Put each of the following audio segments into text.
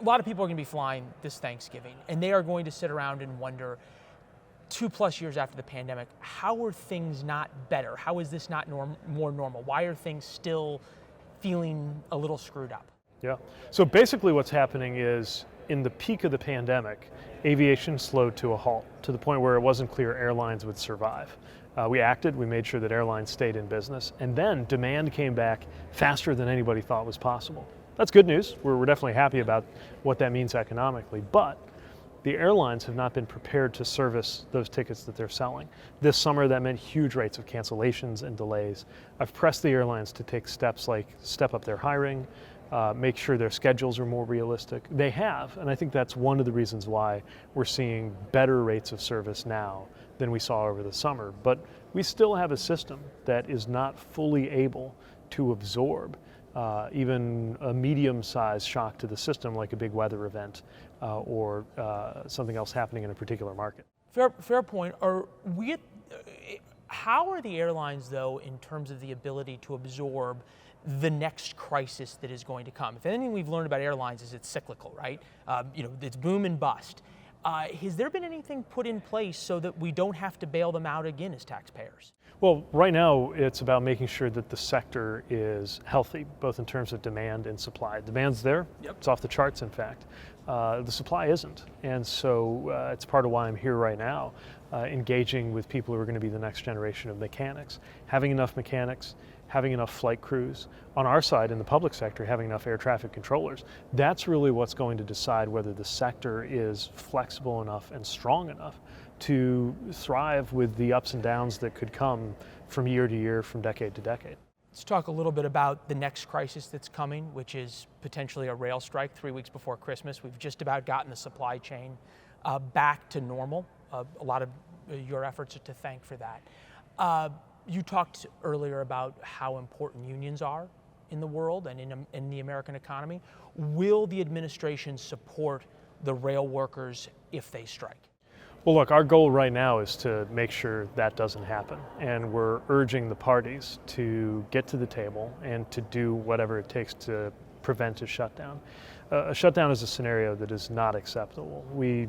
A lot of people are going to be flying this Thanksgiving, and they are going to sit around and wonder, 2+ years after the pandemic, how are things not better? How is this not more normal? Why are things still feeling a little screwed up? Yeah. So basically what's happening is, in the peak of the pandemic, aviation slowed to a halt, to the point where it wasn't clear airlines would survive. We acted, we made sure that airlines stayed in business, and then demand came back faster than anybody thought was possible. That's good news. We're definitely happy about what that means economically, but the airlines have not been prepared to service those tickets that they're selling. This summer, that meant huge rates of cancellations and delays. I've pressed the airlines to take steps like step up their hiring, make sure their schedules are more realistic. They have, and I think that's one of the reasons why we're seeing better rates of service now than we saw over the summer. But we still have a system that is not fully able to absorb even a medium-sized shock to the system, like a big weather event or something else happening in a particular market. Fair point. How are the airlines, though, in terms of the ability to absorb the next crisis that is going to come? If anything we've learned about airlines is it's cyclical, right? It's boom and bust. Has there been anything put in place so that we don't have to bail them out again as taxpayers? Well, right now it's about making sure that the sector is healthy, both in terms of demand and supply. Demand's there. Yep. It's off the charts, in fact. The supply isn't. And so it's part of why I'm here right now, engaging with people who are going to be the next generation of mechanics. Having enough mechanics, having enough flight crews. On our side, in the public sector, having enough air traffic controllers. That's really what's going to decide whether the sector is flexible enough and strong enough to thrive with the ups and downs that could come from year to year, from decade to decade. Let's talk a little bit about the next crisis that's coming, which is potentially a rail strike 3 weeks before Christmas. We've just about gotten the supply chain back to normal. A lot of your efforts are to thank for that. You talked earlier about how important unions are in the world and in the American economy. Will the administration support the rail workers if they strike? Well, look, our goal right now is to make sure that doesn't happen. And we're urging the parties to get to the table and to do whatever it takes to prevent a shutdown. A shutdown is a scenario that is not acceptable. We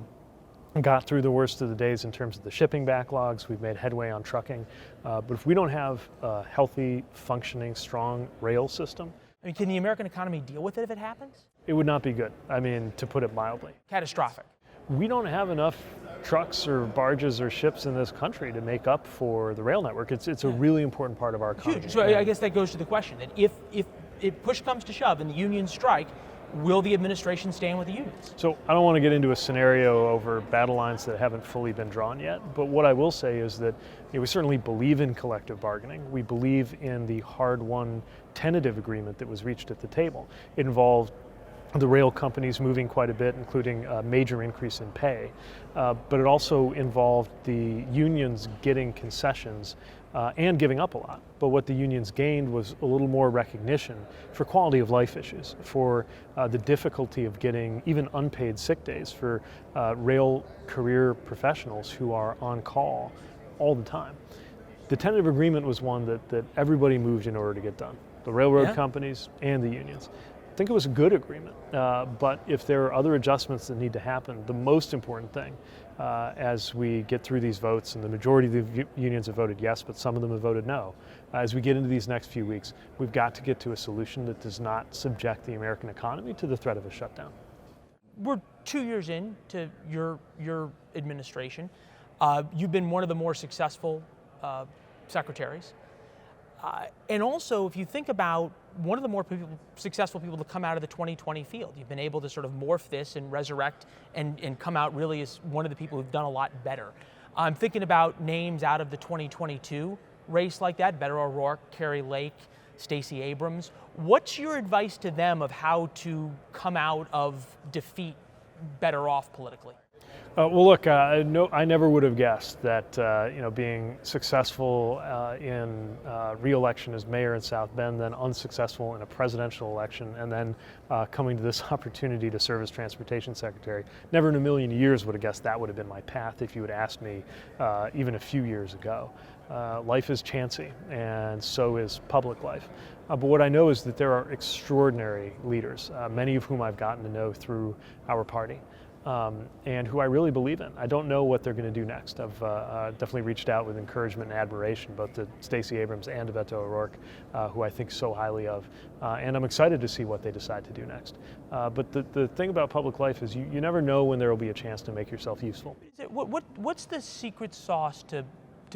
got through the worst of the days in terms of the shipping backlogs. We've made headway on trucking. But if we don't have a healthy, functioning, strong rail system, can the American economy deal with it if it happens? It would not be good. To put it mildly. Catastrophic. We don't have enough trucks or barges or ships in this country to make up for the rail network. It's a really important part of our economy. Huge. So I guess that goes to the question that if push comes to shove and the unions strike, will the administration stand with the unions? So I don't want to get into a scenario over battle lines that haven't fully been drawn yet, but what I will say is that we certainly believe in collective bargaining. We believe in the hard-won tentative agreement that was reached at the table. It involved the rail companies moving quite a bit, including a major increase in pay, but it also involved the unions getting concessions and giving up a lot. But what the unions gained was a little more recognition for quality of life issues, for the difficulty of getting even unpaid sick days for rail career professionals who are on call all the time. The tentative agreement was one that everybody moved in order to get done, the railroad companies and the unions. I think it was a good agreement, but if there are other adjustments that need to happen, the most important thing as we get through these votes, and the majority of the unions have voted yes, but some of them have voted no, as we get into these next few weeks, we've got to get to a solution that does not subject the American economy to the threat of a shutdown. We're 2 years into your administration. You've been one of the more successful secretaries. And also, if you think about one of the more successful people to come out of the 2020 field, you've been able to sort of morph this and resurrect and come out really as one of the people who've done a lot better. I'm thinking about names out of the 2022 race like that, Beto O'Rourke, Carrie Lake, Stacey Abrams. What's your advice to them of how to come out of defeat better off politically? Well, look, no, I never would have guessed that being successful in re-election as mayor in South Bend, then unsuccessful in a presidential election, and then coming to this opportunity to serve as transportation secretary. Never in a million years would have guessed that would have been my path if you had asked me even a few years ago. Life is chancy, and so is public life. But what I know is that there are extraordinary leaders, many of whom I've gotten to know through our party. And who I really believe in. I don't know what they're going to do next. I've definitely reached out with encouragement and admiration, both to Stacey Abrams and to Beto O'Rourke, who I think so highly of. And I'm excited to see what they decide to do next. But the thing about public life is you never know when there will be a chance to make yourself useful. What's the secret sauce to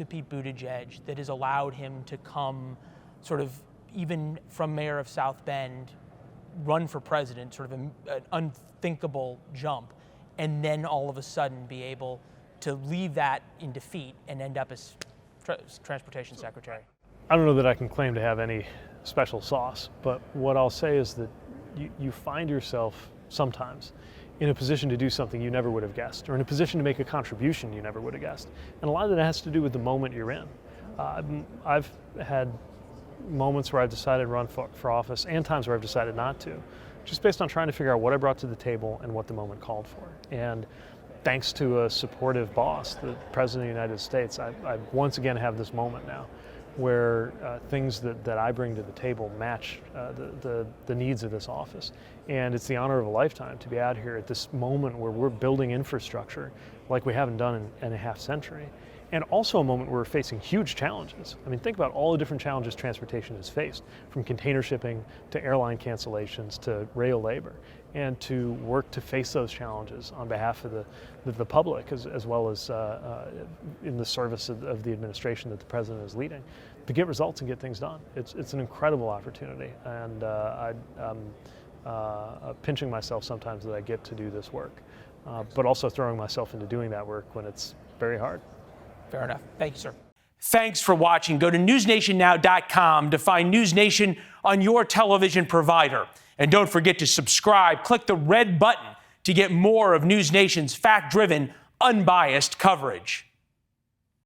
Pete Buttigieg that has allowed him to come sort of even from mayor of South Bend, run for president, sort of an unthinkable jump, and then all of a sudden be able to leave that in defeat and end up as transportation secretary? I don't know that I can claim to have any special sauce, but what I'll say is that you find yourself sometimes in a position to do something you never would have guessed, or in a position to make a contribution you never would have guessed. And a lot of that has to do with the moment you're in. I've had moments where I've decided to run for office and times where I've decided not to, just based on trying to figure out what I brought to the table and what the moment called for. And thanks to a supportive boss, the President of the United States, I once again have this moment now where things that I bring to the table match the needs of this office. And it's the honor of a lifetime to be out here at this moment where we're building infrastructure like we haven't done in a half century. And also a moment where we're facing huge challenges. I mean, think about all the different challenges transportation has faced, from container shipping to airline cancellations to rail labor, and to work to face those challenges on behalf of the public as well as in the service of the administration that the president is leading, to get results and get things done. It's an incredible opportunity, and I'm pinching myself sometimes that I get to do this work, but also throwing myself into doing that work when it's very hard. Fair enough. Thank you, sir. Thanks for watching. Go to newsnationnow.com to find NewsNation on your television provider. And don't forget to subscribe. Click the red button to get more of NewsNation's fact-driven, unbiased coverage.